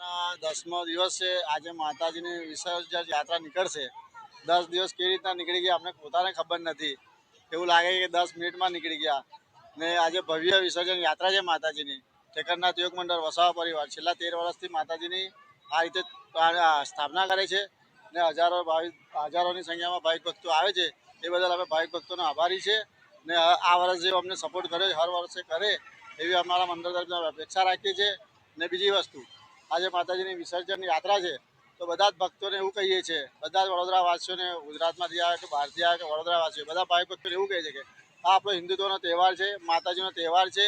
યાત્રાના 10મો દિવસ છે। આજે માતાજીની વિસર્જન યાત્રા નીકળશે। 10 દિવસ કેવી રીતના નીકળી ગયા અમને પોતાને ખબર નથી। એવું લાગે કે 10 મિનિટમાં નીકળી ગયા। ને આજે ભવ્ય વિસર્જન યાત્રા છે માતાજીની। ઠેકરનાથ યોગ મંડળ વસાવા પરિવાર છેલ્લા 13 વર્ષથી માતાજીની આ રીતે સ્થાપના કરે છે ને હજારોની સંખ્યામાં ભાવિક ભક્તો આવે છે। એ બદલ અમે ભાવિક ભક્તોનો આભારી છે ને આ વર્ષ જેવો અમને સપોર્ટ કર્યો હર વર્ષે કરે એવી અમારા મંડળ તરફથી અપેક્ષા રાખીએ છીએ। ને બીજી વસ્તુ, આજે માતાજીની વિસર્જન યાત્રા છે તો બધા જ ભક્તોને એવું કહીએ છીએ, બધા જ વડોદરાવાસીઓને, ગુજરાતમાંથી આવે કે બહારથી આવે કે વડોદરાવાસીઓ, બધા ભાવિક ભક્તોને એવું કહે છે કે આ આપણો હિન્દુત્વનો તહેવાર છે, માતાજીનો તહેવાર છે।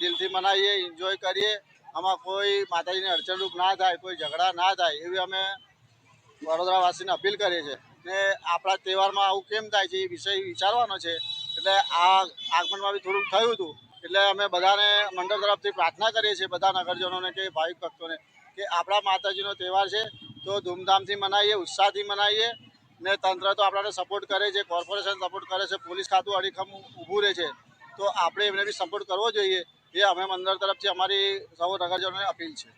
દિલથી મનાવીએ, એન્જોય કરીએ। આમાં કોઈ માતાજીને અડચણરૂપ ના થાય, કોઈ ઝઘડા ના થાય એવી અમે વડોદરાવાસીને અપીલ કરીએ છીએ। ને આપણા તહેવારમાં આવું કેમ થાય છે એ વિષય વિચારવાનો છે। એટલે આ આગમનમાં બી થોડુંક થયું હતું, એટલે અમે બધાને મંડળ તરફથી પ્રાર્થના કરીએ છીએ, બધા નગરજનોને કે ભાવિક ભક્તોને, કે આપણા માતાજીનો તહેવાર છે તો ધૂમધામથી મનાવીએ, ઉત્સાહથી મનાવીએ। ને તંત્ર તો આપણને સપોર્ટ કરે છે, કોર્પોરેશન સપોર્ટ કરે છે, પોલીસ ખાતું અડીખમ ઊભું રહે છે, તો આપણે એમને બી સપોર્ટ કરવો જોઈએ। એ અમે મંડળ તરફથી અમારી સૌ નગરજનોને અપીલ છે।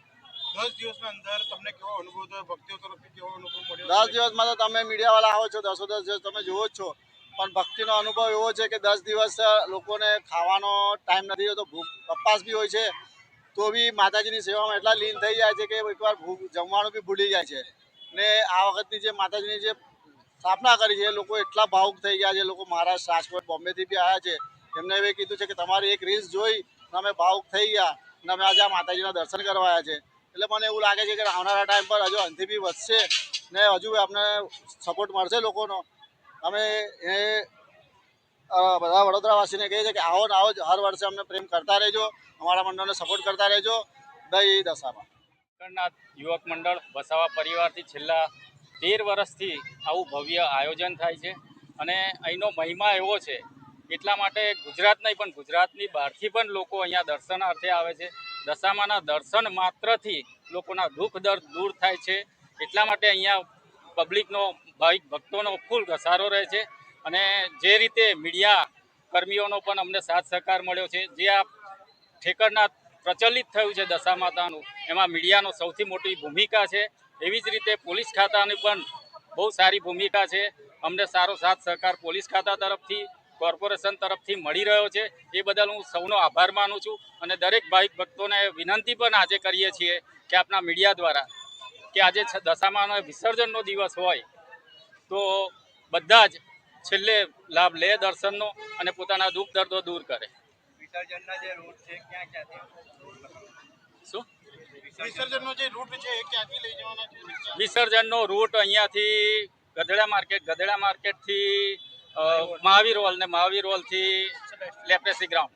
10 દિવસના અંદર તમને કેવો અનુભવ થયો? ભક્તિઓ તરફથી કેવો અનુભવ મળ્યો? 10 દિવસમાં તો તમે મીડિયાવાળા આવો છો, 10 દિવસ તમે જુઓ જ છો, પણ ભક્તિનો અનુભવ એવો છે કે 10 દિવસ લોકોને ખાવાનો ટાઈમ નથી હોતો, ભૂખ ઉપવાસ બી હોય છે, તો બી માતાજીની સેવામાં એટલા લીન થઈ જાય છે કે એકવાર જમવાનું બી ભૂલી જાય છે। ને આ વખતની જે માતાજીની જે સ્થાપના કરી છે એ લોકો એટલા ભાવુક થઈ ગયા છે। લોકો મહારાષ્ટ્ર, રાજકોટ, બોમ્બેથી બી આવ્યા છે। એમને એવી કીધું છે કે તમારી એક રીલ્સ જોઈ અમે ભાવુક થઈ ગયા અને અમે આજે આ માતાજીના દર્શન કરવા આવ્યા છે। એટલે મને એવું લાગે છે કે આવનારા ટાઈમ પર હજુ આનાથી બી વધશે ને હજુ અમને સપોર્ટ મળશે લોકોનો। અમે એ બધા વડોદરાવાસીને કહીએ છીએ કે આવો ને આવો જ હર વર્ષે અમને પ્રેમ કરતા રહેજો, અમારા મંડળને સપોર્ટ કરતા રહેજો। જય દશામાં। ઠેકરનાથ યુવક મંડળ વસાવા પરિવારથી છેલ્લા 13 વર્ષથી આવું ભવ્ય આયોજન થાય છે અને અહીંનો મહિમા એવો છે, એટલા માટે ગુજરાત નહીં પણ ગુજરાતની બહારથી પણ લોકો અહીંયા દર્શનાર્થે આવે છે। દશામાના દર્શન માત્રથી લોકોના દુઃખ દર્દ દૂર થાય છે, એટલા માટે અહીંયા પબ્લિકનો, ભાવિક ભક્તોનો ફૂલ ઘસારો રહે છે। અને જે રીતે મીડિયા કર્મીઓનો પણ અમને સાથ સહકાર મળ્યો છે, જે આ ઠેકરનાથ પ્રચલિત થયું છે દશા માતાનું, એમાં મીડિયાનો સૌથી મોટી ભૂમિકા છે। એવી જ રીતે પોલીસ ખાતાની પણ બહુ સારી ભૂમિકા છે। અમને સારો સાથ સહકાર પોલીસ ખાતા તરફથી, કોર્પોરેશન તરફથી મળી રહ્યો છે। એ બદલ હું સૌનો આભાર માનું છું અને દરેક ભાવિક ભક્તોને વિનંતી પણ આજે કરીએ છીએ કે આપના મીડિયા દ્વારા કે આજે દશામાનો વિસર્જનનો દિવસ હોય તો બધા જ છેલ્લે લાભ લે દર્શનનો અને પોતાના દુઃખ દર્દો દૂર કરે। વિસર્જનના જે રૂટ છે ક્યાં ક્યાંથી? શું? વિસર્જનનો જે રૂટ છે એ ક્યાંથી લઈ જવાના છે? વિસર્જનનો રૂટ અહીંયાથી ગધેડા માર્કેટથી મહાવીર હોલ ને મહાવીર હોલથી લેપ્રેસી ગ્રાઉન્ડ।